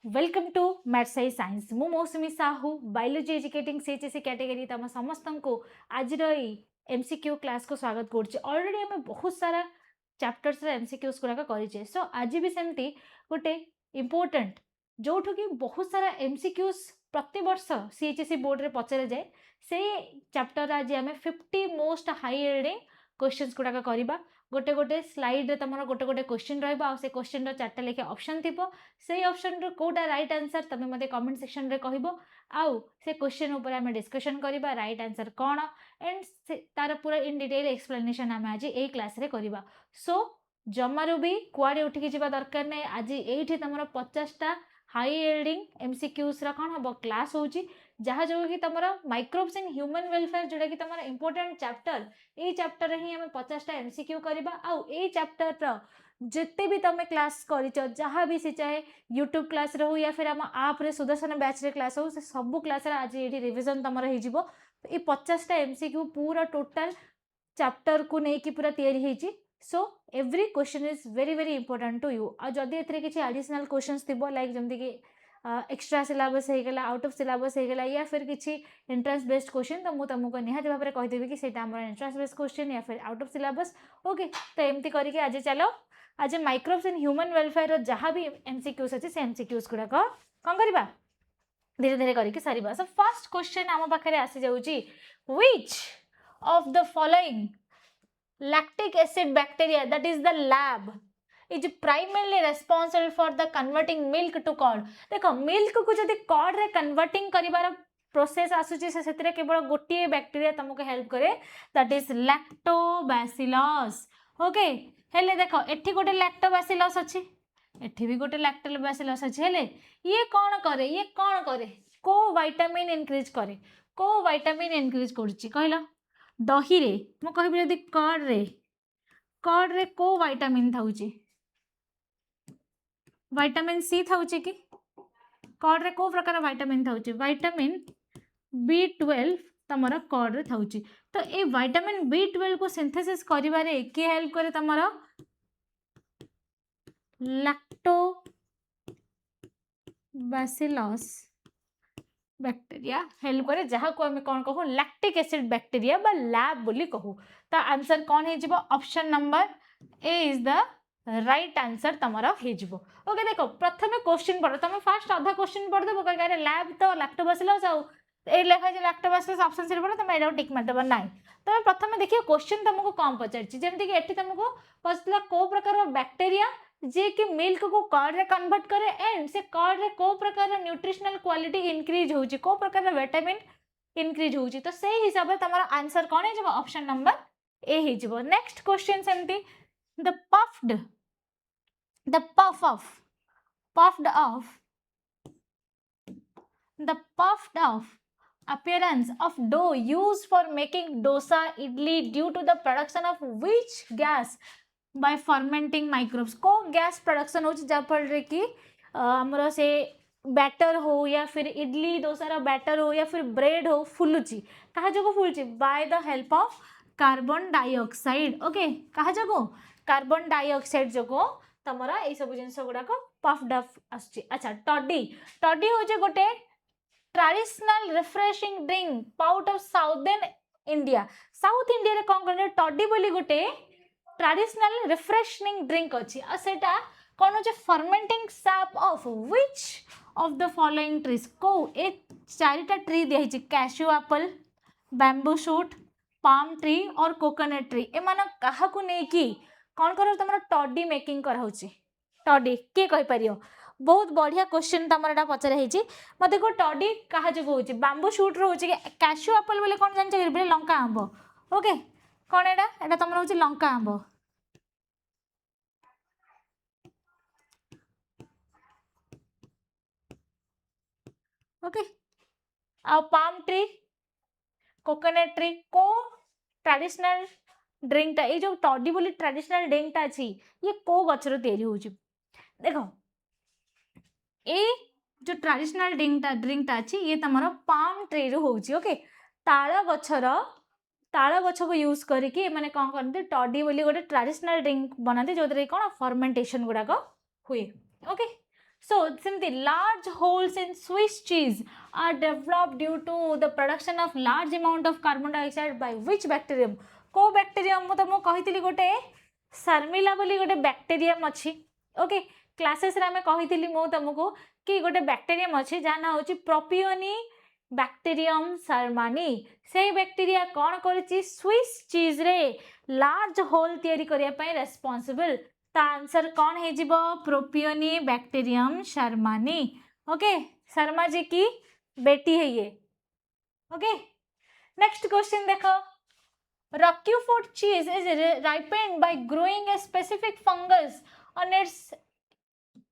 Welcome to maths science मु मौसुमी Sahu biology educating सीएचएससी category तुम समस्त को आज एमसीक्यू क्लास को स्वागत करुचे। ऑलरेडी आम बहुत सारा चैप्टर्स एमसीक्यूज गुड़ाक करें। सो आज भी सेमती गोटे इम्पोर्टेंट जोठू कि बहुत सारा एमसीक्यूज प्रति वर्ष सीएचएससी बोर्ड रे पचरा जाए से चैप्टर आज आम 50 मोस्ट हाई यील्डिंग क्वेश्चंस गुड़ाक करवा। गोटे गोटे स्लाइड तुम गोटे गोटे क्वेश्चन रही क्वेश्चन चार्टा लेखे ऑप्शन थी से ऑप्शन कोटा राइट आंसर तुम मते कमेंट सेक्शन रे कहबो आउ से क्वेश्चन ऊपर आम डिस्कशन करबा राइट आंसर कौन एंड तार पूरा इन डिटेल एक्सप्लेनेशन आम आज ए क्लास रे करबा। सो जमारू भी कुआडे उठिकी जिबा दरकार नै। आज एठी तुमरो 50टा हाई यील्डिंग एमसीक्यूज रा कोन हबो क्लास होची जहाँ जो कि तुम माइक्रोब्स इन ह्यूमन वेलफेयर जोटा कि तुम इंपोर्टेंट चैप्टर ये चैप्टर ही आम 50टा एमसीक्यू करबा। आउ ए चैप्टर जिते भी तुम क्लास कर जहाँ भी सी चाहे यूट्यूब क्लास रे हो या फिर आम आप रे सुदर्शन बैच रे क्लास हो से सब क्लास रे आज ये रिविजन तुम हो। ये 50टा एमसीक्यू पूरा टोटल चैप्टर को लेकिन पूरा तैयारी होती। So every question is very very important to you. आ जदि एथिरे किछि एडिशनल क्वेश्चंस थिबो लाइक जमति कि एक्स्ट्रा सिलेबस हो गला आउट ऑफ सिलेबस हो गला या फिर किसी एंट्रेंस बेस्ड क्वेश्चन तो मुझे तुमको निहाती भाव में कहीदेवी कि सेटा हमर एंट्रेंस बेस्ड क्वेश्चन या फिर आउट ऑफ सिलेबस। ओके तो एमती करके आज चलो आज माइक्रोब्स इन ह्यूमन वेलफेयर जहाँ भी एमसीक्यूज अच्छे से एमसीक्यूज गुड़ाक कौन करवा धीरे धीरे करके सारिबा। सो फर्स्ट क्वेश्चन आम पाखे आसी जाउची which of the following lactic acid bacteria that is the LAB is primarily responsible for the converting milk to curd। देखो मिल्क को जदि कर्ड रे कन्वर्टिंग करिवार प्रोसेस आसुची से सेतिरे केवल गोटिए बैक्टीरिया तुमको हेल्प करे दैट इज लैक्टोबैसिलस। ओके हेले देखो एठी गोटे लैक्टोबैसिलस अछि एठी भी गोटे लैक्टोबैसिलस अछि हेले ये कौन करे को विटामिन इंक्रीज करे को विटामिन इंक्रीज करछि कहला दही रे मु कहबि यदि कर्ड रे को विटामिन थाउची विटामिन सी थाउची कि कर्ड रे को प्रकार विटामिन थाउची विटामिन B12 तमरा कर्ड रे थाउची। तो ए विटामिन B12 को सिंथेसिस करिवारे के हेल्प करे तमरा लैक्टोबैसिलस बैक्टीरिया हेल्प करे जहाँ को हमें कौन कहू लैक्टिक एसिड बैक्टीरिया बा लैब बोली कहू। तो आंसर कौन है जीवो option number A is the right answer तमरा हो जिवो। ओके देखो प्रथमे क्वेश्चन पढ़ तुम फास्ट आधा क्वेश्चन पढ़ देबो कह लैब तो लैक्टोबैसिलस आउ ए लिखा है लैक्टोबैसिलस ऑप्शन से पढ़ तुम एटा टिक मारदेबो नाइ। तुम प्रथमे देखियो क्वेश्चन तुमको कौन पचारछि जेमति कि एठी तुमको पचला को प्रकार बैक्टीरिया जे कि मिल्क को कर्ड रे कन्वर्ट करे एंड से कर्ड रे को प्रकार न्यूट्रिशनल क्वालिटी इंक्रीज होउची को प्रकार विटामिन इंक्रीज होउची। तो सही हिसाब से तमरा आंसर कौन है जिवो ऑप्शन नंबर ए ही जिवो। नेक्स्ट क्वेश्चन सेमती the puffed off appearance of dough used for making dosa idli due to the production of which gas by fermenting microbes। को गैस प्रोडक्शन हो जहाँ फल कि आमर से बैटर हो या फिर इडली डोसार बैटर हो या फिर ब्रेड हो फुलुची कहा जो फुलुची by the help of carbon dioxide. Okay कहा जो कार्बन डाइऑक्साइड जो तमरा ये सब जिन गुड़ाक पफ्ड अप आसुची। अच्छा टडी हो गोटे traditional refreshing drink pout of southern India. South India रे कौन कर टडी बोली गोटे ट्रेडिशनल रिफ्रेशिंग ड्रिंक अच्छी सेटा कौन हो fermenting SAP of which of the following trees को ए चारिटा ट्री दिखाई cashew Apple bamboo shoot palm tree और कोकोनट ट्री एमान कहा को नेकी कौन कर तुम टडी मेकिंग कराऊँच टडी किए कहीपर बहुत बढ़िया क्वेश्चन तुम एटा पचार मत को टडी क्या जो हूँ बाम्बू शूट रोचे कैश्यू एप्पल बोले कौन जान लंका आंब। ओके कौन एटा तुम हूँ लंका आंब। ओके आ पाम ट्री कोकोनट ट्री को ट्रेडिशनल ड्रिंकटा ये जो टडी बोली ट्रेडिशनल ड्रिंकटा अच्छी ये को गचर तैयारी हो देखो ये जो ट्रेडिशनल ड्रिंकटा अच्छी ये तुम पाम ट्री रू हो। ओके ताल गछ को यूज करके मैंने कौन करते टडी बोली गोटे ट्रेडिशनल ड्रिंक बनाते जो कौन फर्मेंटेशन गुड़ाक हुए। Okay So seମିତି large holes in Swiss cheese are developed due to the production of large amount of carbon dioxide by which bacterium? को bacterium ମୁଁ ତମକୁ କହିଥିଲି ଗୋଟେ Salmonella ବୋଲି ଗୋଟେ bacterium ଅଛି. ओके क्लासेस रे ଆମେ କହିଥିଲି ମୁଁ ତମକୁ कि ଗୋଟେ bacterium ଅଛି ଯାହା ନାଁ ହେଉଛି Propionibacterium salmani. ସେଇ ବ୍ୟାକ୍ଟେରିଆ କ'ଣ କରୁଛି ସ୍विସ୍ चीज रे लार्ज होल तैयारी करिया ପାଇଁ रेस्पोंसिबल. ता आंसर कौन है जीवो प्रोपियोनिबैक्टीरियम शर्मानी. ओके शर्मा जी की बेटी है ये. ओके नेक्स्ट क्वेश्चन देखो. Roquefort cheese is ripened by growing a specific fungus on its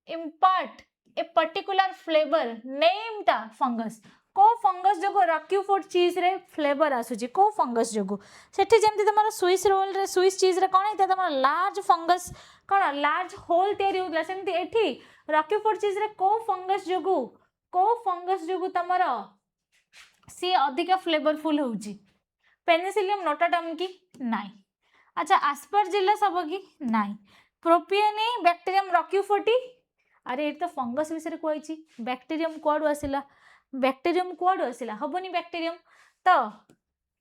impart a particular flavor. Name the fungus. को फंगस जो रक्यूफोर्ट चीज रे फ्लेवर आसुची को फंगस जो सेठी जेमती तमरो स्विस रोल रे स्विस चीज रे कोन हेता तमरो लार्ज फंगस कोन लार्ज होल तयारी होतला सेमती एठी रक्यूफोर्ट चीज रे को फंगस जो तमरो सी अधिक फ्लेवरफुल होउची. पेनिसिलियम नोटाटम की नाही. अच्छा एस्परजिलस सब की नाही. प्रोपियोनिबैक्टीरियम रक्यूफोर्टी अरे ये तो फंगस विषय कहछि. बैक्टीरियम कोड आसिला बैक्टीरियम कोड आसिला हबनी बैक्टीरियम तो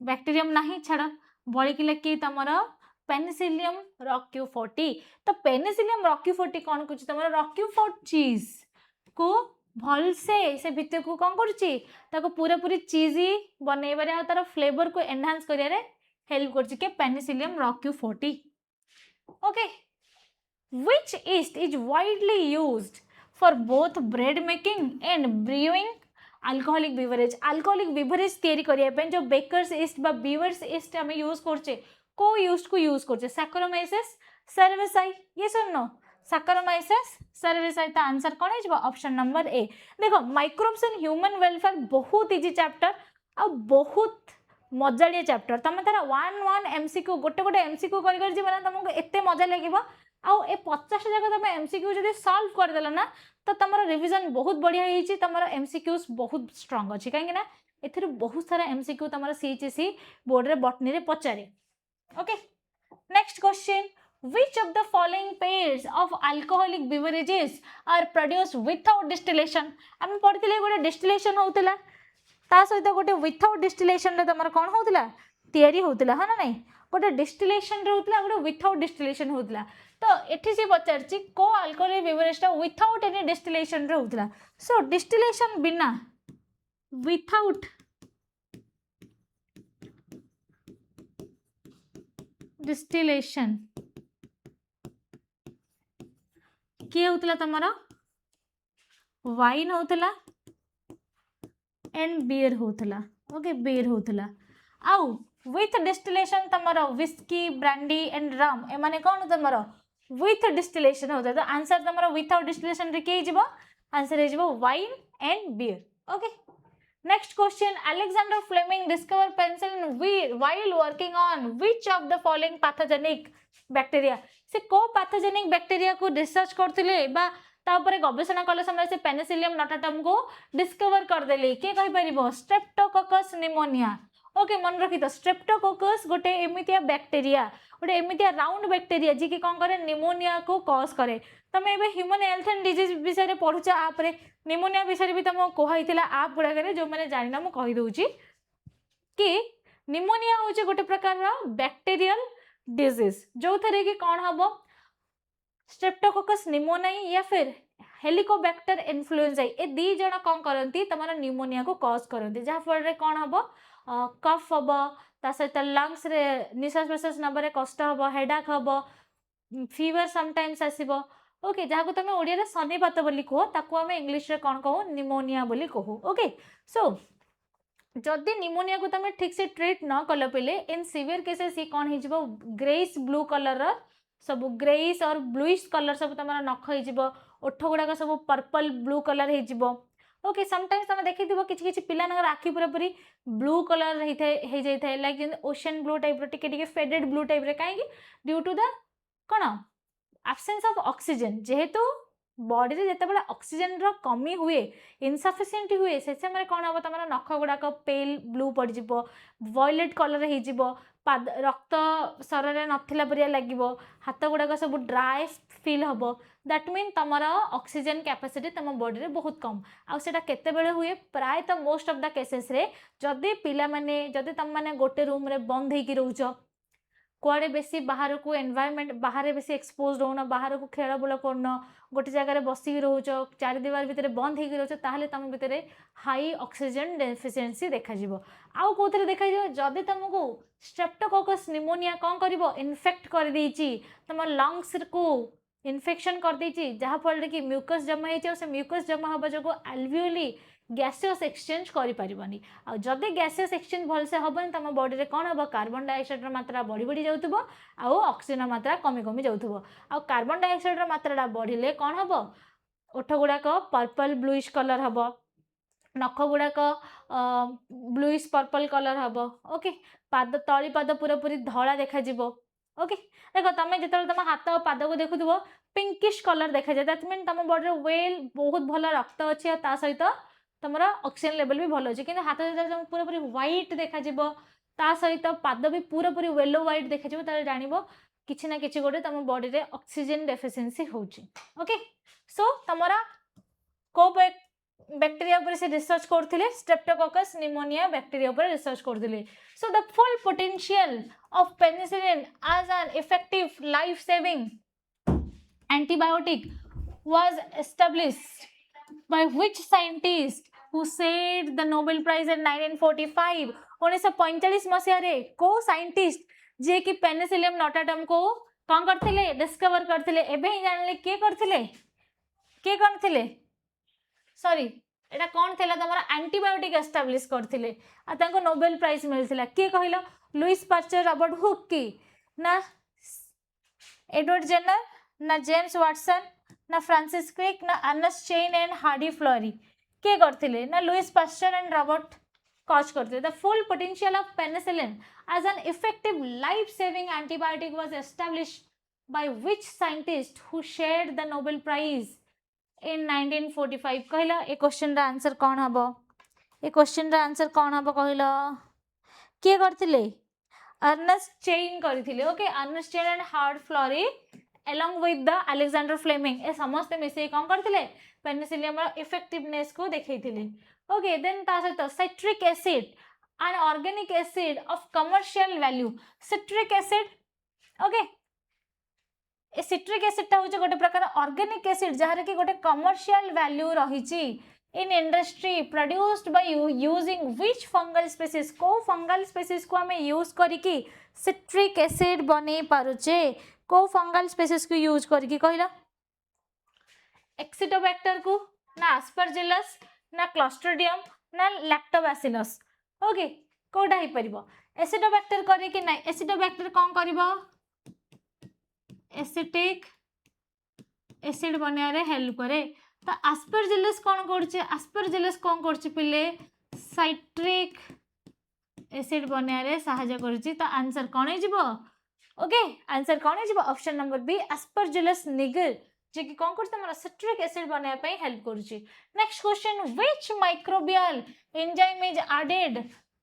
बैक्टीरियम नाही छाड़ बळिकिले कि तमरो पेनिसिलियम रक्यूफोर्टी. तो पेनिसिलियम रक्यूफोर्टी कौन कुछ तमरो रक्यूफोर्ट चीज को भल से भितर को कौन करुच्ची ताको पूरा पूरी चीजी बनैबारे आ तार फ्लेवर को एनहांस करियारे हेल्प करछि के Penicillium roqueforti. Okay which yeast is widely used for both bread making and brewing alcoholic beverage. alcoholic beverage तैयारी करिया पे जो बेकर्स ईस्ट बा बीवर्स ईस्ट हम यूज करछे को ईस्ट को यूज करछे सैक्रोमाइसेस सर्वेसाई. ये सुनो सैक्रोमाइसेस सर्वेसाई ता आंसर कोन है ऑप्शन नंबर ए. देखो माइक्रोब्स एंड ह्यूमन वेलफेयर बहुत इजी चैप्टर आ बहुत मजालिया चैप्टर. तुम तार 1 एमसीक्यू गोटे गोटे एमसीक्यू कर कर जीवन तुमको एते मजा लागिबो. आउ ए 50 जाक तुम एमसीक्यू जदि सॉल्व कर देला ना तो तुमरो रिवीजन बहुत बढ़िया होईची. तुमरो एमसीक्यूज बहुत स्ट्रांग अछि काहे ना एथिर बहुत सारा एमसीक्यू तुमरो सीएचएससी बोर्ड रे बॉटनी रे पचारे. Okay next question. Which of the following pairs of alcoholic beverages are produced without distillation? हम पढ़िथिले गोटे डिस्टिलेशन होउतला ता सहित गोटे विथआउट डिस्टिलेशन रे तमर कोन होउतला तयारी होउतला हा ना नहीं. गोटे डिस्टिलेशन रे होउतला गोटे विथआउट डिस्टिलेशन होउतला. तो एठी से पचारची को अल्कोहलिक बेवरेज ता विथआउट एनी डिस्टिलेशन रे होउतला. सो डिस्टिलेशन बिना विथआउट डिस्टिलेशन किए होतला तमरा वाइन होतला एंड बियर होतला. ओके बियर होतला. आउ विथ डिस्टिलेशन तमरा विस्की ब्रांडी एंड रम ए माने कोन तमरा विथ डिस्टिलेशन होता. तो आंसर तमरा विथआउट डिस्टिलेशन रे के जिवो आंसर हे जिवो wine and beer. Okay next question. Alexander Fleming discover penicillin while working on which of the following pathogenic bacteria. से को पैथोजेनिक बैक्टीरिया को रिसर्च करथिले बा तापरे गवेषणा कले समय से पेनिसिलियम नोटाटम को डिस्कवर कर देले के कहि परिबो स्ट्रेप्टोकोकस निमोनिया. ओके मन रखि तो स्ट्रेप्टोकोकस गोटे एमितिया बैक्टीरिया गोटे एमितिया राउंड बैक्टीरिया जी के कोन करे निमोनिया को कॉज करे. तमे एबे ह्यूमन हेल्थ एंड डिजीज विषय रे पढुचा आप रे निमोनिया विषय भी तुमको कोहाइतिला आप गुडा करे जो माने जानिना मु कहि दोउची कि निमोनिया होचे गोटे प्रकार रा बैक्टीरियल डिजीज जो थरे कि कौन हम स्ट्रेप्टोकोकस निमोनिया या फिर हेलिकोबैक्टर इन्फ्लुएंजा ए दी जण कौन करती तमरा निमोनिया को कॉज करती जहाँ फल रे कौन हम कफ हम ता सहित लंग्स रे निश्वास प्रश्वास नबारे कष्ट हम हेडाक हम फीवर समटाइम्स आसीबो. ओके जहाँ को तुम ओडिया रे सन्निपात बोली कहो ताको आम इंग्लिश रे कौन कहू निमोनिया बोली कहू. ओके सो जदि निमोनिया को तुम ठीक से ट्रीट न कल पे इन सीवियर केसेस ये कौन हो ग्रेइश ब्लू कलर सब ग्रेइश और ब्लूइश कलर सब तुम नख हो ओठ गुड़ाक सब पर्पल ब्लू कलर हो. ओके समटाइम्स तुम देखी किसी पिला आखि पूरा पूरी ब्लू कलर हो जाए लाइक ओशन ब्लू टाइप रे फेडेड ब्लू टाइप रे कहीं ड्यू टू द कौन एब्सेंस ऑफ ऑक्सीजन जेहेतु बॉडी रे जेतेबेला ऑक्सीजन रो कमी हुए इनसफिशिएंट हुए से समय कौन हम तुम नख गुड़ाक पेल ब्लू पड़ जिवो वायलेट कलर हो जिवो पाद रक्त शरीर नथिला परिया लागिबो हाथ गुड़ाक सब ड्राए फील हम दैट मीन तुम ऑक्सीजन कैपेसिटी तुम बॉडी रे बहुत कम आउ सेटा केते बेले हुए प्राय तो मोस्ट ऑफ द केसेस रे जदि पिला माने जदि तुम माने गोटे रूम रे बंद होई रहउछ कुआड़े बेसी बाहर को एनवायरनमेंट बाहर बेसी एक्सपोज होना बाहर को खेल बुल करना गोटे जगह बसिक रोच चार दीवार भितर बंद हो रोच ताहले तुम भितर हाई ऑक्सीजन डेफिशिएंसी देखा आउ कौन देखा जदि तुमको स्ट्रेप्टोकोकस निमोनिया कौन कर इन्फेक्ट कर तुम लंग्स को इन्फेक्शन कर जहाँफल कि म्यूकस जमा हो म्यूकस जमा हवा जो एल्वियोली गैसियस एक्सचेंज करें आदि गैसियस एक्सचेंज भलसे हेनी तुम बॉडी रे कौन हम कार्बन डाइऑक्साइड मात्रा बढ़ी बढ़ी जाऊँ आउ ऑक्सीजन मात्रा कमी कमी जाऊँ आ कार्बन डाइऑक्साइड मात्रा बढ़िले कौन हम ओठ गुड़ाक पर्पल ब्लूइश कलर हम नख गुड़ाक ब्लूइश पर्पल कलर हम ओके पाद तली पाद पूरा पूरी धला देखा ओके देख तुम जो तुम हाथ और पाद को देखुव पिंकिश कलर देखा जाए दैट मीन तुम बॉडी वेल बहुत भल रक्त अच्छी सहित तुम ऑक्सीजन लेवल भी भल अच्छे कि हाथ जो पूरा पूरी व्हाइट देखा ता सहित पाद भी पूरा पूरी येलो व्हाइट देखा जान किसी ना कि गोटे तुम बॉडी रे ऑक्सीजन डेफिशिएंसी होची ओके सो तुमरा को बैक्टीरिया पर से रिसर्च करथिले स्ट्रेप्टोकोकस निमोनिया बैक्टीरिया पर रिसर्च करथिले so the full potential of penicillin as an effective life saving antibiotic was established by which scientist who said the Nobel Prize in 1945 1945 मसीह रे को scientist जे कि पेनिसिलियम नोटाटम को कौन करथिले discover करथिले एबे ही जानले के करथिले सॉरी एटा कौन थिला तमरा एंटीबायोटिक एस्टैब्लिश करथिले आ तांको नोबेल प्राइज मिलथिला के कहिलो लुइस पास्चर रॉबर्ट हुक की ना एडवर्ड जेनर ना जेम्स वाटसन ना फ्रांसिस क्रिक ना Ernest Chain and Hardy Florey के करथिले ना Louis Pasteur and Robert Koch करथिले the full potential of penicillin as an effective life saving antibiotic was established by which scientist who shared the Nobel prize in 1945 कहला ए question रा answer कौन हबो ए question रा answer कौन हबो कहला के करथिले अर्नेस्ट चेन करथिले okay Ernst Chain and Howard Florey along with the Alexander Fleming ए समस्त मिसे कौन करथिले पेनिसिलियम रा इफेक्टिवनेस को देखैथिले ओके देन ता सहित citric acid an organic acid of commercial value citric acid okay ए सिट्रिक एसिड ता होचे गोटे प्रकार ऑर्गेनिक एसिड जहार कि गोटे कमर्शियल वैल्यू रहिची in industry produced by using which fungal species को फंगल स्पीसीज को हमें यूज करिकी सिट्रिक एसिड बने पारुचे को फंगल स्पीसीज को यूज करके कहला एक्सिटोबैक्टर को ना एस्परजिलस ना क्लस्ट्रिडियम ना लैक्टोबैसिलस ओके कोडा ही परिबो एसिटोबैक्टर करे कि ना एसिटोबैक्टर कोन करबो एसिटिक एसिड बनिया रे हेल्प करे तो एस्परजिलस कोन करछे एस्परजिलस कोन करछे पिले साइट्रिक एसिड बनिया रे सहायता करछि तो आंसर कोन हे जिवो ओके आंसर कौन है ऑप्शन नंबर बी एस्परजिलस निगर जे कि कौन करते हमरा सिट्रिक एसिड बनाया पे हेल्प करूची next question which microbial enzyme is added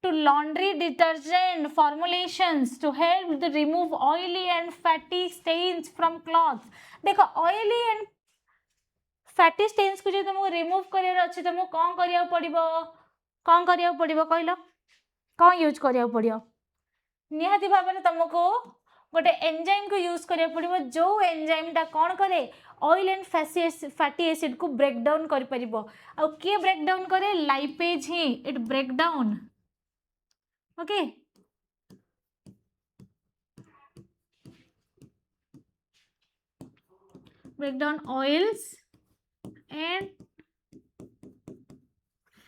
to laundry detergent formulations to help the remove oily and fatty stains from clothes देखो ऑयली एंड फैटी स्टेन्स को जे तुमको रिमूव करियर अछि तुमको कोन करिया पड़िबो कहलो कोन यूज करिया पड़ियो निहाती भाबने तुमको गोटे एंजाइम को यूज करिया पड़िबो जो एंजाइम टा कोन करे ऑयल एंड फैटी एसिड को ब्रेक डाउन कर परिबो आ के ब्रेक डाउन करे लाइपेज ही it break down okay break down oils and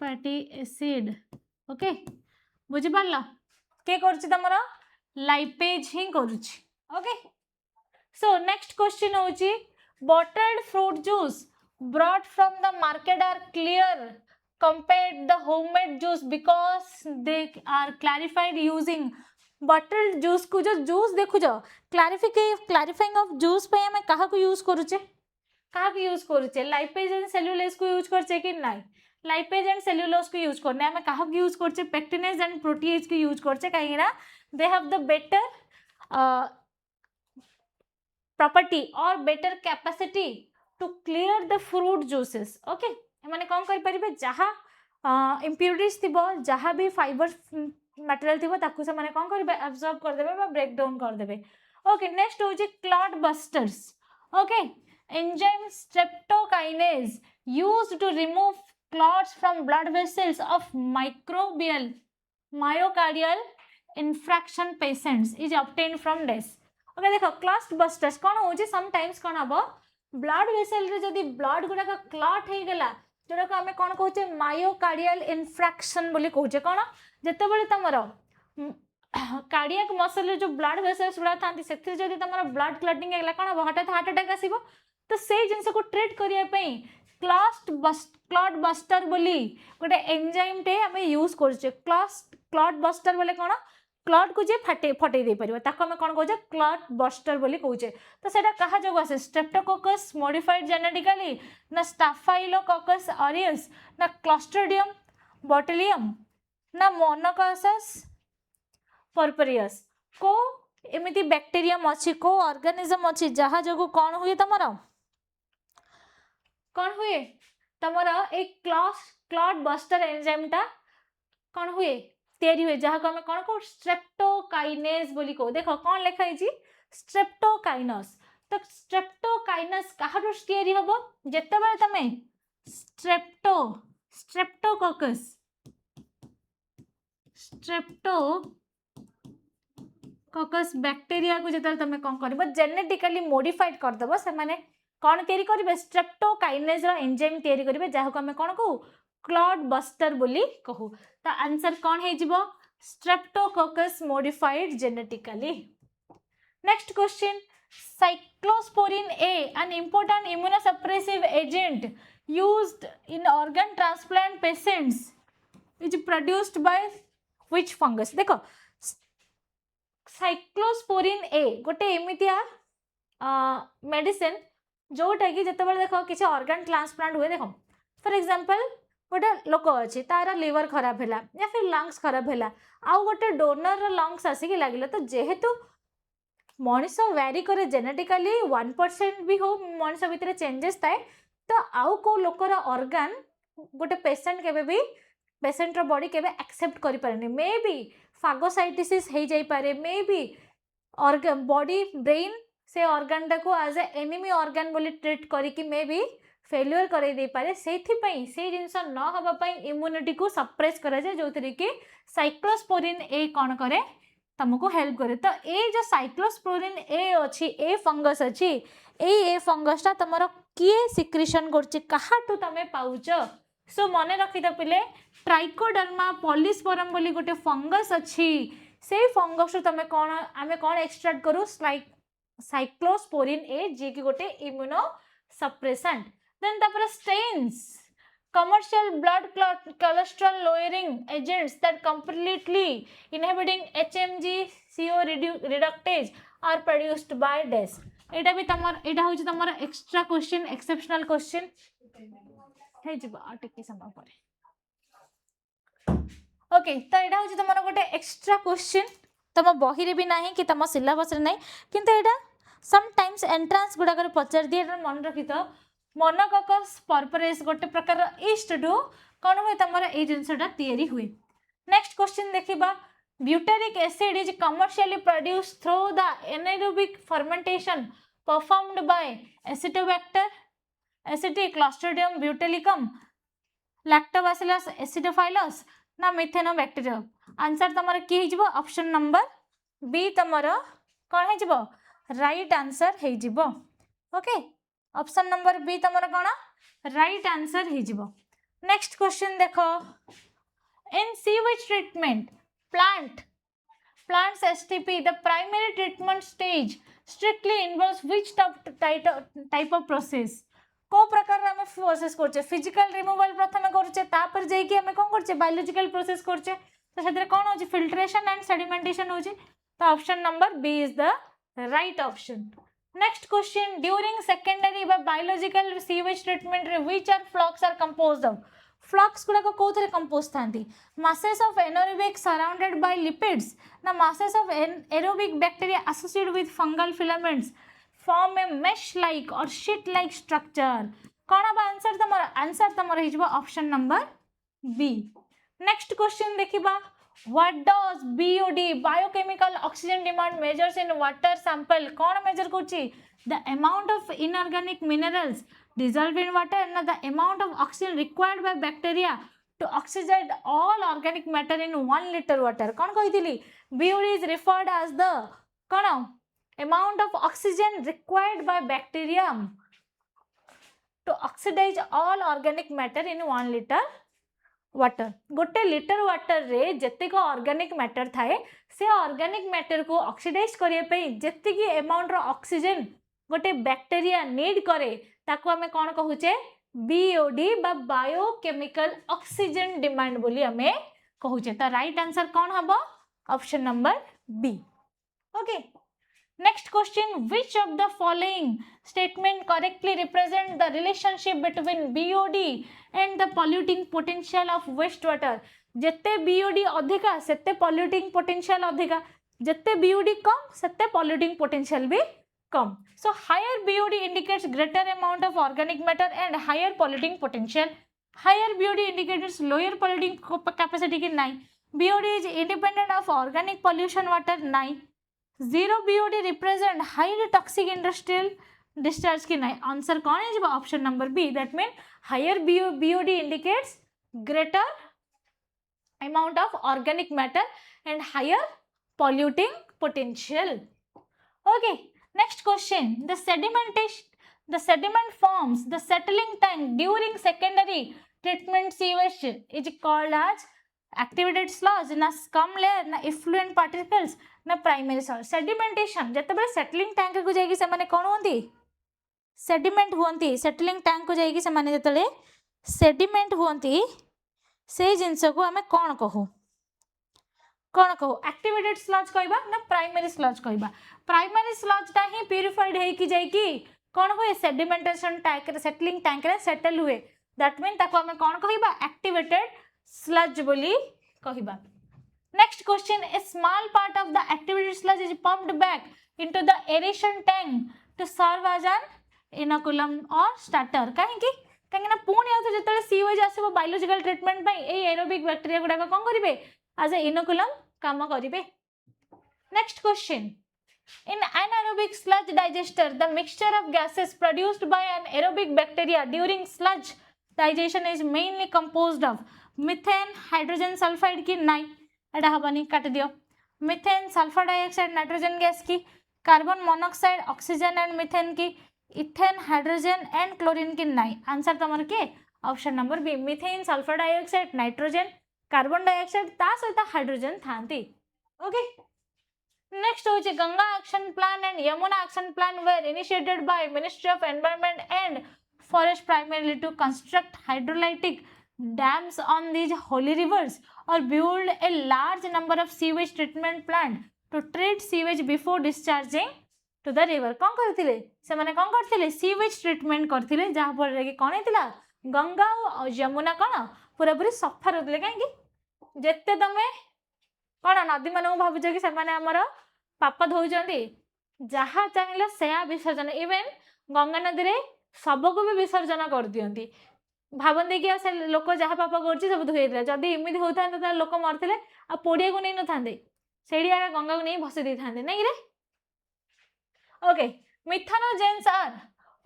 fatty acid okay बुझी पारला के करछि तमरा लाइपेज ही करुछि ओके सो नेक्स्ट क्वेश्चन होची bottled fruit juice brought from the market are clear compared the homemade juice because they are clarified using bottled juice को जो juice देखु जो clarifying of juice पे हमें कहाँ को use करुचे लाइपेज एंड सेल्युलोज को यूज करचे कि नहीं लाइपेज एंड सेल्युलोज को यूज करने हमें कहाँ यूज करचे पेक्टिनेज एंड प्रोटीएज को यूज करचे कहीं ना they have the better uh, property or better capacity to clear the fruit juices. Okay, एमाने कौन कर परिबे जहा impurities थिबो जहा भी फाइबर मटेरियल थिबो ताकू से माने कौन करबे एब्जॉर्ब कर देबे बा ब्रेक डाउन कर देबे. ओके नेक्स्ट होची clot busters. Okay enzyme streptokinase used to remove clots from blood vessels of myocardial infarction patients is obtained from this. Okay देखो क्लॉट बस्टर्स कौन होची समटाइम्स कौन हबो ब्लड वेसल रे जदी ब्लड गुडा का क्लॉट हे गेला जोरा को हमें कौन कहूचे मायोकार्डियल इन्फ्रैक्शन बोली कहूचे कौन जते बेले तमरो कार्डियक मसल रे जो ब्लड वेसल्स गुडा थांती सेति जदी तमरो ब्लड क्लॉटिंग हेला कौन हबो हठात हार्ट अटैक आसीबो तो से जिंस को ट्रीट करिया पई क्लॉट बस्टर बोली गोटे एंजाइम टे हमें यूज करछे. क्लॉट बस्टर बोले कौन क्लॉट को जे फटे दे परिबो ताको हमें कोन कहूचे क्लॉट बस्टर बोली कहूचे. तो सेटा कहा जोग आसे स्ट्रेप्टोकोकस मॉडिफाइड जेनेटिकली ना स्टाफाइलोकोकस ऑरियस ना क्लॉस्ट्रिडियम बोटुलियम ना मोनोकोकस पर्परियस को एमिति बैक्टीरियम अछि को ऑर्गेनिज्म अछि जहा जोगु कोन हुए तमरो कौन हुए तमरो एक क्लॉट बस्टर एंजाइम टा कौन हुए तैयारी हुए जहाँ को हमें कौन को स्ट्रेप्टोकाइनेज बोली को. देखो कौन लिखा है जी स्ट्रेप्टोकाइनस. तो स्ट्रेप्टोकाइनस कहारो तैयारी हबो जते बेले तमे स्ट्रेप्टोकोकस बैक्टीरिया को जते तमे कौन करबो जेनेटिकली मॉडिफाइड कर दबो से माने कौन तैयारी करिवे स्ट्रेप्टोकाइनेज रो एंजाइम तैयारी करिवे जहाँ को हमें कौन कहू क्लॉट बस्टर बोली कहू. तो आंसर कौन है जीवो Streptococcus modified genetically. Next question cyclosporin A an important immunosuppressive agent used in organ transplant patients is produced by which fungus. देखो cyclosporin A गोटे एमितिया मेडिसिन जोटा कि जते बेले देखो किसी ऑर्गन ट्रांसप्लांट हुए देखो फॉर एग्जांपल गोटे लोक अच्छी तार लिवर खराब है या फिर लंग्स खराब है आउ गोटे डोनर लंग्स आसिक लगे तो जेहेतु मनीष व्यारी करे जेनेटिकली 1% भी हो मनीष भितर चेंजेस थाए तो आउ को लोकर ऑर्गन गोटे पेशेंट केबे भी पेशेंट रो बॉडी केबे एक्सेप्ट करि पारेनी. मे बी फागोसाइटिस हो जाई पारे may be organ body brain से ऑर्गन टाको एज ए एनिमी ऑर्गन बोली ट्रीट करिकी मे बी फेल्युअर करे दे पारे. सेथिपई से जिंस न हबा पई इम्यूनिटी को सप्रेस करा जाय जोतरी कि साइक्लोस्पोरिन ए कोन करे तुमको हेल्प करे. तो ए जो साइक्लोस्पोरिन ए अछि ए फंगस अछि ए फंगसटा तमरो किए सिक्रीशन करछि काहाटू तमे पाउछ. सो मने रखि द पिले ट्राइकोडर्मा पॉलिस्पोरम बोली गोटे फंगस अछि से फंगस तमे कोन आमे कोन एक्सट्रैक्ट करू साइक्लोस्पोरिन ए जे कि गोटे immuno suppressant. Then the stains, commercial blood cholesterol lowering agents that completely inhibiting HMG CO reductase are produced by DES. एटा भी तमर एटा होची तमर एक्स्ट्रा क्वेश्चन एक्सेप्शनल क्वेश्चन हे जिबा आटिके समय परे. ओके तो एटा होची तमर गोटे एक्स्ट्रा क्वेश्चन तम बही रे भी नाही कि तम सिलेबस रे नाही किंतु एटा सम टाइम्स एंट्रेंस गुडा कर पचार दिए एटा मन रखि तो मोनोकोकस पर्परेस गोटे प्रकार ईस्ट टू कौन हुए तुम ये जिनसा तैयारी हुए. नेक्स्ट क्वेश्चन देखा butyric acid is commercially produced through the anaerobic fermentation performed by Acetobacter acetic Clostridium butylicum Lactobacillus acidophilus ना मिथेनोबैक्टीरियम. आंसर तुम कि ऑप्शन नंबर बी तुम कौन हो राइट आंसर हो. ओके ऑप्शन नंबर बी तुम कौन राइट आंसर हो. नेक्स्ट क्वेश्चन देखो इन sewage treatment plants STP the primary treatment stage strictly involves which type of process. को प्रकार रे हमें प्रोसेस करछे फिजिकल रिमूवल प्रथम करछे तापर जाई कि हमें कोन करछे बायोलॉजिकल प्रोसेस करछे तो सेतरे कोन होची फिल्ट्रेशन एंड सेडिमेंटेशन होची. तो option number B is the right option. Next question during secondary by biological sewage treatment which are flocks are composed of flocks गुड़ाक कौन कंपोज था masses of anaerobic surrounded by lipids na masses of aerobic bacteria associated with fungal filaments form a mesh like or sheet like structure कौन हम answer तमर हो option number B next question देखिबा what does BOD biochemical oxygen demand measures in water sample कौन measure करछि the amount of inorganic minerals dissolved in water and the amount of oxygen required by bacteria to oxygenate all organic matter in 1 liter water कौन कहिथिली BOD is referred as the कौन amount of oxygen required by bacteria to oxidize all organic matter in 1 liter water गोटे litre water रे जेतिक organic matter थाए से organic matter को oxidize करिया पे जेतिकी अमाउंट रो ऑक्सीजन गोटे बैक्टीरिया नीड करे ताको हमें कौन कहूचे बीओडी बा बायोकेमिकल ऑक्सीजन डिमांड बोली हमें कहूचे तो राइट आंसर कौन हबो option number B okay next question which of the following statement correctly represent the relationship between BOD and the polluting potential of waste water जेते बीओडी अधिका सेते पॉल्यूटिंग पोटेंशियल अधिका जेते बीओडी कम सेते पॉल्यूटिंग पोटेंशियल भी कम so higher BOD indicates greater amount of organic matter and higher polluting potential higher BOD indicates lower polluting capacity ki nahi BOD is independent of organic pollution water nahi zero BOD represent highly toxic industrial discharge ki nahi answer kaun hai option number B that means higher BOD indicates greater amount of organic matter and higher polluting potential okay next question the sediment forms the settling tank during secondary treatment sewage is called as activated sludge na scum layer na effluent particles na primary soil sedimentation जेतेबेले settling tank को जाइकी से माने कोन होंती sediment होंती settling tank को जाइकी से माने जेतेले sediment होंती से जिंस को हमें कोन कहू कौन कहो एक्टिवेटेड स्लज कहबा ना प्राइमरी स्लज कहबा प्राइमरी स्लज ता ही प्यूरिफाइड है कि जाई कि कौन हुए सेडिमेंटेशन टैंक रे सेटलिंग टैंक रे सेटल हुए दैट मीन ताको हम कौन कहबा एक्टिवेटेड स्लज बोली कहबा next question a small part of the activated sludge is pumped back into the aeration tank to serve as an inoculum और स्टार्टर काहे कि काहे ना पुणी आउ जतले सीवेज आसीबो बायोलॉजिकल ट्रीटमेंट पई ए एरोबिक बैक्टीरिया गुडा कोन करिवे एज ए इनोकुलम काम करिवे next question in anaerobic sludge digester the mixture of gases produced by an aerobic bacteria during sludge digestion is mainly composed of methane hydrogen sulfide की नहीं एटा हबनी काट दियो methane sulfur dioxide nitrogen gas की carbon monoxide oxygen and methane की ethane hydrogen and chlorine की नहीं answer तमर के option number B methane sulphur dioxide nitrogen carbon dioxide ता सहित हाइड्रोजन थांती ओके नेक्स्ट होचे Ganga action plan and Yamuna action plan were initiated by ministry of environment and forest primarily to construct hydrolytic dams on these holy rivers or build a large number of sewage treatment plant to treat sewage before discharging to the river कौन करथिले से माने कौन करथिले sewage treatment करथिले जहा पर कि कोन हेतिला गंगा और यमुना कोन पूरा पूरी सफा रहथिले काहे कि जेते तमे कोन नदी माने भाबुछ कि से माने हमर पाप धोउचंदी जहा चाहिला सेया विसर्जन इवन गंगा नदी रे सबको भी विसर्जन कर दियंती भावंती कि से लोक जहाँ पाप कर सब धोई जदि इमिति होता तो लोक मरते आ पोड़िया को नहीं न था से गंगा को नहीं भसई दे था नहीं रे okay methanogens are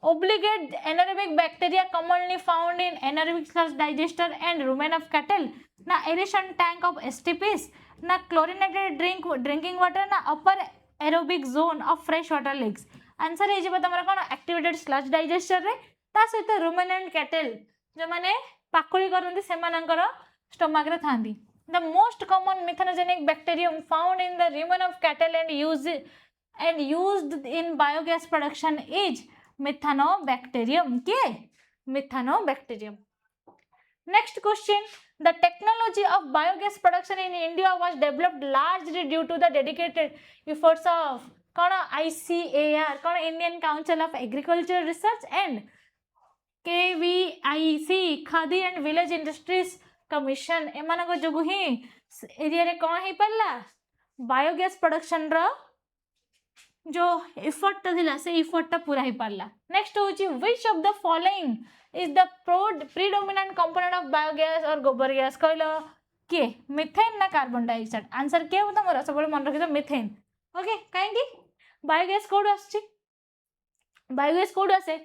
obligate anaerobic bacteria commonly found in anaerobic sludge digester and rumen of cattle na aeration tank of STPs na chlorinated drinking water na upper aerobic zone of fresh water lakes answer है तमरा कौन activated sludge digester रे ता सहित रुमिनेंट cattle जो माने पाकुली करंती सेमानकर stomach रे थांती the most common methanogenic bacterium found in the rumen of cattle and used in biogas production is methanobacterium के methanobacterium next question the technology of biogas production in India was developed largely due to the dedicated efforts of कौन ICAR कौन Indian council of agriculture research and KVIR IC khadi and village industries commission एमान जो ही area रे कौन हो पारा biogas production रो जो effort थिला से इफर्ट पूरा हो पारा नेक्स्ट होची which of the following is the predominant component of biogas और गोबर गैस कहलो के मिथेन ना कार्बन डाइऑक्साइड आंसर के हो तमरा सब मन रखि मिथेन ओके काहेकि बायोगैस कोड आछि बायोगैस कोड आसे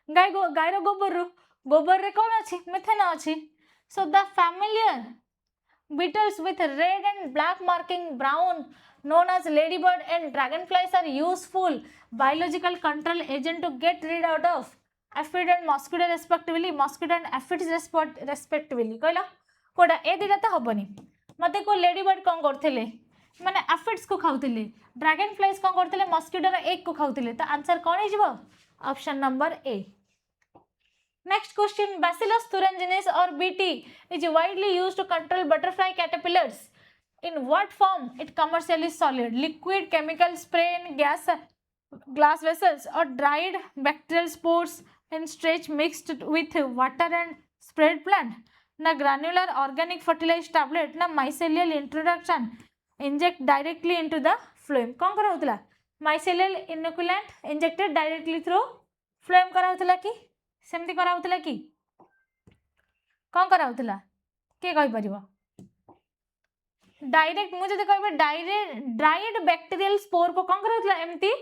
गायर गोबर रे कौन अच्छी मिथेन अच्छी so the familiar beetles with red and black marking brown known as ladybird and dragonflies are useful biological control agent to get rid out of aphid and mosquito aphids respectively कहला कोडा ए दिला तो हबनी मते को ladybird कोन करथिले माने aphids को खाउथिले dragon flies कोन करथिले मस्किटो रा एक को खाउथिले तो आंसर कोन हे जिवो option number A next question Bacillus thuringiensis or BT is widely used to control butterfly caterpillars in what form it commercially solid liquid chemical spray in glass vessels or dried bacterial spores in stretch mixed with water and spread plant na granular organic fertilized tablet na mycelial introduction inject directly into the phloem कौन करा होतला mycelial inoculant injected directly through phloem करा होतला कि सेमती करा होतला कि कौन करा होतला के कहि परिबो डायरेक्ट मुझे जदि कहबे डायरेक्ट ड्राइड बैक्टीरियल स्पोर को कौन करा होतला एमती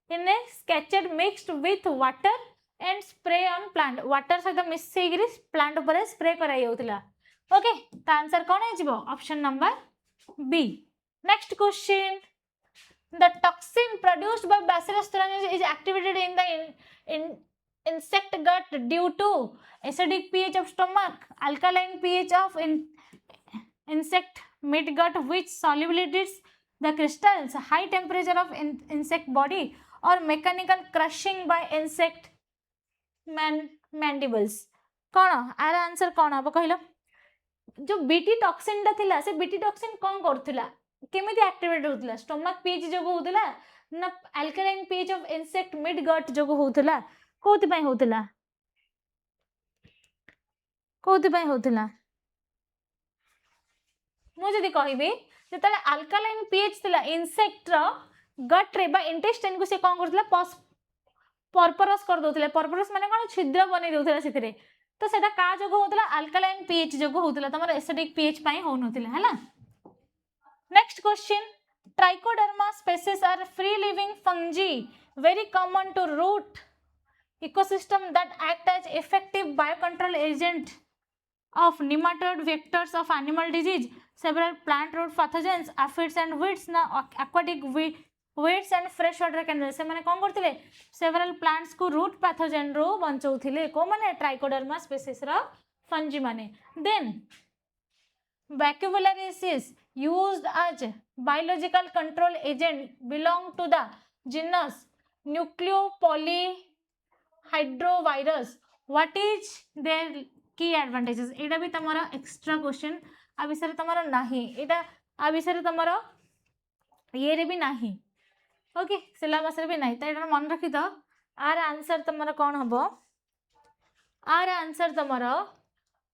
in a sketched mixed with water and spray on plant water सहित मिसई गिरी प्लांट ऊपर स्प्रे कराई होतला ओके त आंसर कौन हे जिवो option number B next question the toxin produced by Bacillus thuringiensis is activated in the insect gut due to acidic pH of stomach, alkaline pH of insect midgut which solubilities the crystals, high temperature of insect body or mechanical crushing by insect mandibles. कौन our answer कौन हम कहलो जो BT toxin टा थिला से BT toxin कौन करथिला केमिति एक्टिवेट होतला स्टमक पीएच जो होतला ना alkaline pH of insect mid gut जो होतला कोथि पय होतला मु जदि कहबी जेतले अल्कलाइन पीएच थिला इंसेक्ट रो गट रे बा इंटेस्टाइन को से कोन करथला पर्परस कर दोथले पर्परस माने कोन छिद्र बनै दोथला सेतरे तो सेटा का जो होतला अल्कलाइन पीएच जो होतला तमर एसिडिक पीएच पय हो नथिला हैला next question trichoderma species are free living fungi very common to root ecosystem that act as effective biocontrol agent of nematode vectors of animal disease several plant root pathogens aphids and weeds na aquatic weeds and fresh water canals से माने कौन करथिले several plants को root pathogen रो बंचौथिले को माने trichoderma species रो fungi माने then Baculoviris used as biological control agent belong to the genus Nucleopolyhedrovirus. What is their key advantages? एटा भी तमरा extra question आ विषय तमरा नाही एटा आ विषय तमरा ये रे भी नाही ओके सिलेबस रे भी नाही त एटा मन रखि त आर आंसर तमरा कोन हबो आर आंसर तमरा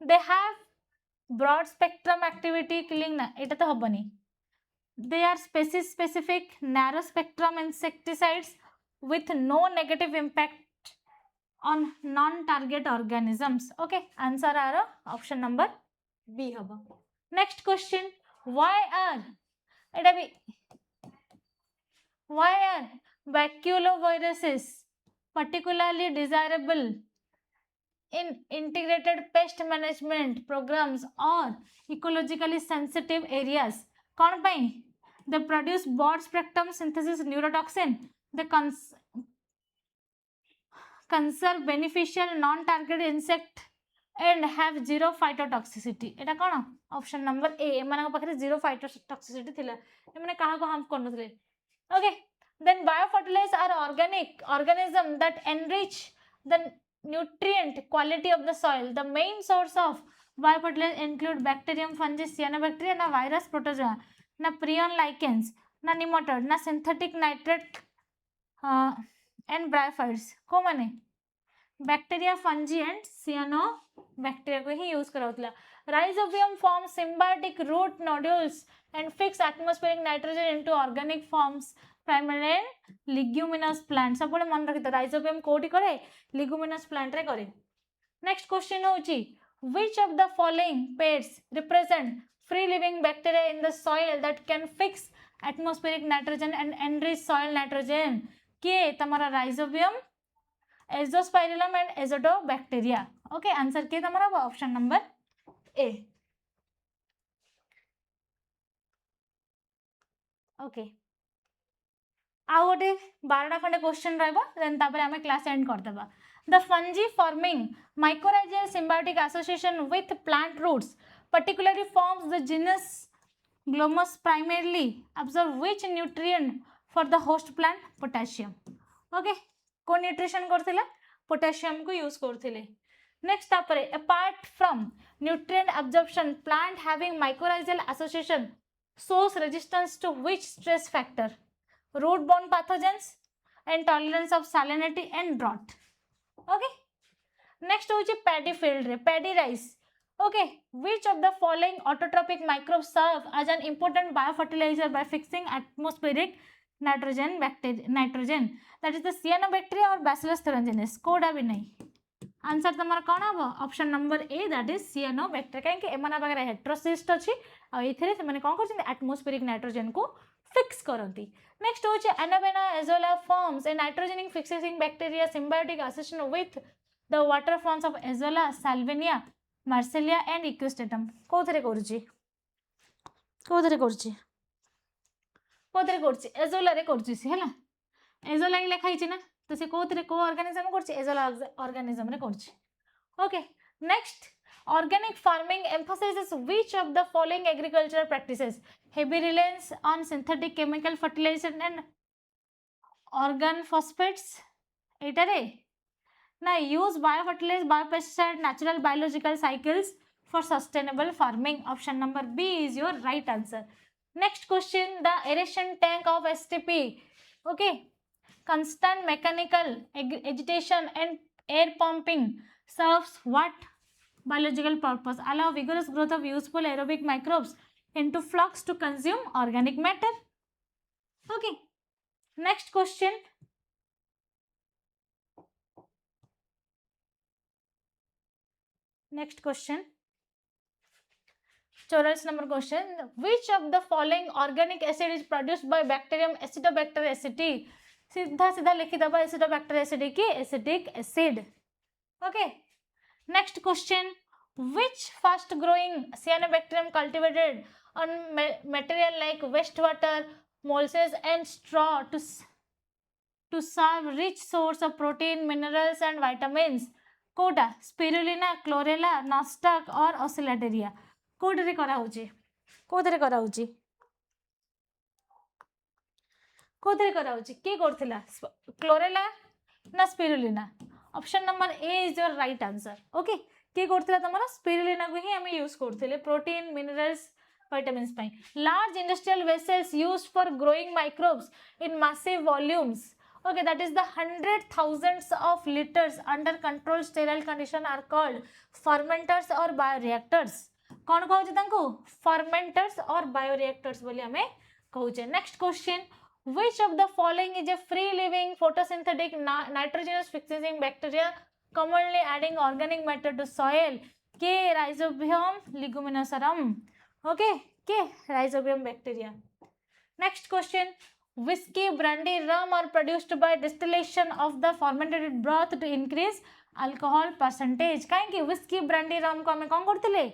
they have broad spectrum activity killing na eta to hobani they are species specific narrow spectrum insecticides with no negative impact on non target organisms okay answer are option number b hobo next question why are baculoviruses particularly desirable in integrated pest management programs or ecologically sensitive areas कौन पाई they produce broad spectrum synthesis neurotoxin they conserve beneficial non target insect and have zero phytotoxicity एटा कौन option number ए एमान पाखरे zero phytotoxicity थिला एमाने काहा को harm करनथले okay then biofertilizers are organic organism that enrich the nutrient quality of the soil. The main source of biofertilizers include bacterium, fungi, cyanobacteria, na virus, protozoa, na prion lichens, na nematode, na synthetic nitrate and bryophytes. को माने bacteria fungi and cyanobacteria को ही use कराउतला Rhizobium form symbiotic root nodules and fix atmospheric nitrogen into organic forms primary leguminous plant सब मन रखि rhizobium कोठी करे लिग्यूमिनस प्लांट रे करे नेक्स्ट क्वेश्चन होची which of the following pairs represent free living bacteria in the soil that can fix atmospheric nitrogen and enrich soil nitrogen के तमरा Rhizobium Azospirillum and Azotobacteria okay answer के तमरा option number A okay आउ गोटे 12टा खंडे question रहबो then तापर हमें क्लास एंड कर देबा the fungi forming mycorrhizal symbiotic association with plant roots particularly forms the genus glomus primarily absorb which nutrient for the host plant potassium okay को nutrition करथिले पोटेशियम को यूज करथिले next तापरे apart from nutrient absorption plant having mycorrhizal association shows resistance to which stress factor root borne pathogens and tolerance of salinity and drought okay next होची paddy field रे paddy rice okay which of the following autotrophic microbes serve as an important biofertilizer by fixing atmospheric nitrogen that is the cyanobacteria or bacillus thuringiensis कोडा भी नहीं answer तमरा कोन हबो option number A that is cyanobacteria काहे कि एमना बगैर heterocyst अछि आ एथिरे से माने कोन करछन एटमॉस्फेरिक नाइट्रोजन को फिक्स करंती नेक्स्ट होचे Anabaena Azolla forms a nitrogenic fixing bacteria symbiotic association with the water forms of Azolla Salvinia Marsilea and Equisetum कोथरे करछि एजोला रे करछि से हला एजोला ही लिखा हिची ना तो से कोथरे को ऑर्गेनिज्म करछि एजोला ऑर्गेनिज्म रे करछि okay next organic farming emphasizes which of the following agricultural practices heavy reliance on synthetic chemical fertilizer and organ phosphates etare na use biofertilizer biopesticide natural biological cycles for sustainable farming option number B is your right answer next question the aeration tank of STP okay constant mechanical agitation and air pumping serves what biological purpose allow vigorous growth of useful aerobic microbes into flux to consume organic matter okay next question Chorus number question which of the following organic acid is produced by bacterium Acidobacter aceti सीधा सीधा लिखि दबा Acidobacter aceti की acidic acid okay next question which fast growing cyanobacterium cultivated on material like wastewater molasses and straw to serve rich source of protein minerals and vitamins कोटा spirulina chlorella nostoc or oscillatoria कोटरे करा होची के करथिला chlorella ना spirulina option number A is your right answer okay के करथिला तमरा स्पिरुलिना को ही हम यूज करथिले प्रोटीन मिनरल्स vitamins पाई large industrial vessels used for growing microbes in massive volumes okay that is the 100,000s of liters under controlled sterile condition are called fermenters or bioreactors कौन कहउछ तांको fermenters or bioreactors बोली हमें कहउछ next question which of the following is a free living photosynthetic nitrogenous fixing bacteria commonly adding organic matter to soil के rhizobium leguminosarum okay के rhizobium bacteria next question whiskey brandy rum are produced by distillation of the fermented broth to increase alcohol percentage काहे कि whiskey brandy rum को हमें कौन करथिले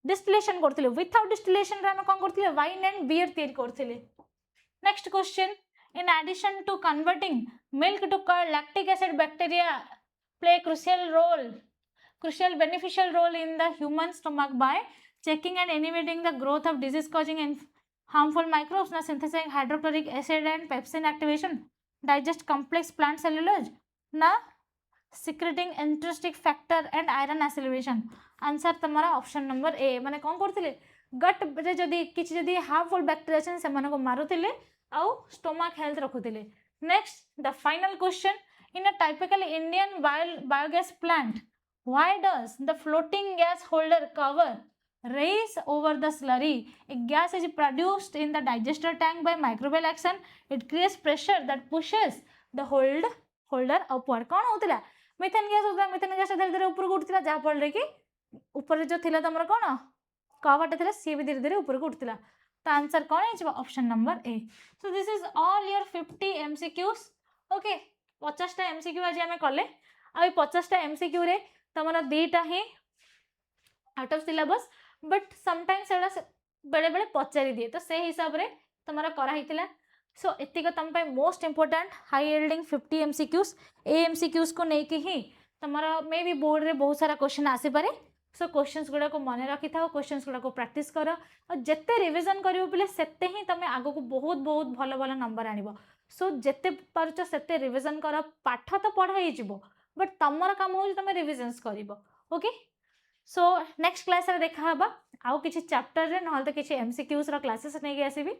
distillation करथिले without distillation रे हम कौन करथिले wine and beer तैयार करथिले next question in addition to converting milk to curd lactic acid bacteria play crucial beneficial role in the human stomach by checking and inhibiting the growth of disease causing and harmful microbes na synthesizing hydrochloric acid and pepsin activation digest complex plant cellulose na secreting intrinsic factor and iron acceleration answer तमरा option number A माने कोन करथिले गट रे जदी किछि जदी harmful bacteria छन से माने को मारुथिले आउ स्टोमक हेल्थ रखुथिले next the final question In a typical Indian biogas plant, why does the floating gas holder cover raise over the slurry? A gas is produced in the digester tank by microbial action. It creates pressure that pushes the holder upward. कौन होता है? Methane gas होता है. Methane gas धीरे धीरे ऊपर को उठता है जहाँ फल कि ऊपर जो थिला तमर कौन कवाटा थिला सी भी धीरे धीरे ऊपर को उठता. तो आंसर कौन है? Option number A. So this is all your 50 MCQs. Okay 50टा MCQ आज आम कले. आ 50टा MCQ रे तुम दीटा ही out of syllabus but sometimes से बेले बेले पचारि दिए तो से हिसाब से तुम कराई. सो एतिक तुम most important high yielding 50 MCQs. ए MCQs को लेकिन ही तुम मे बी बोर्ड रे बहुत सारा क्वेश्चन आसीपे. सो क्वेश्चंस गुड़ा को मन रखी था. क्वेश्चंस गुड़ा को प्रैक्टिस कर और जिते रिविजन करियो पिले सेते ही तुम आगो को बहुत बहुत भल भल नंबर आनिबो. सो जिते पारुच सेते रिविजन कर. पाठ तो पढ़ाई जीवो बट तुमर काम हो तुम रिविजन्स करिवो. ओके सो नेक्स्ट क्लास रे देखा हबा आउ किछि चैप्टर रे नहल तो किछि MCQs रो क्लासेस नै के आसीबी.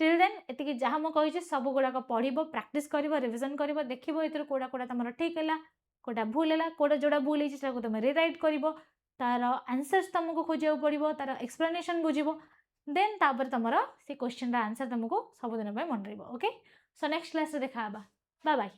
टिल देन एतिकी जहाँ मु कहि सब गुड़ा को पढ़िबो प्रैक्टिस करिवो रिविजन करिवो देखिबो इतर कोडा कोडा तुमर ठीक हैला कोडा भूल हैला कोडा जोडा भूल हिछि सेटा को तुम रीराइट करिवो. तार आंसर्स तुमको खोजिया पड़ो तार एक्सप्लेनेशन बुझिबो देन तापर तुमर से क्वेश्चन रा आंसर तुमको सब दिन मन रहिबो. ओके सो नेक्स्ट क्लास रे देखा हबा. Bye bye.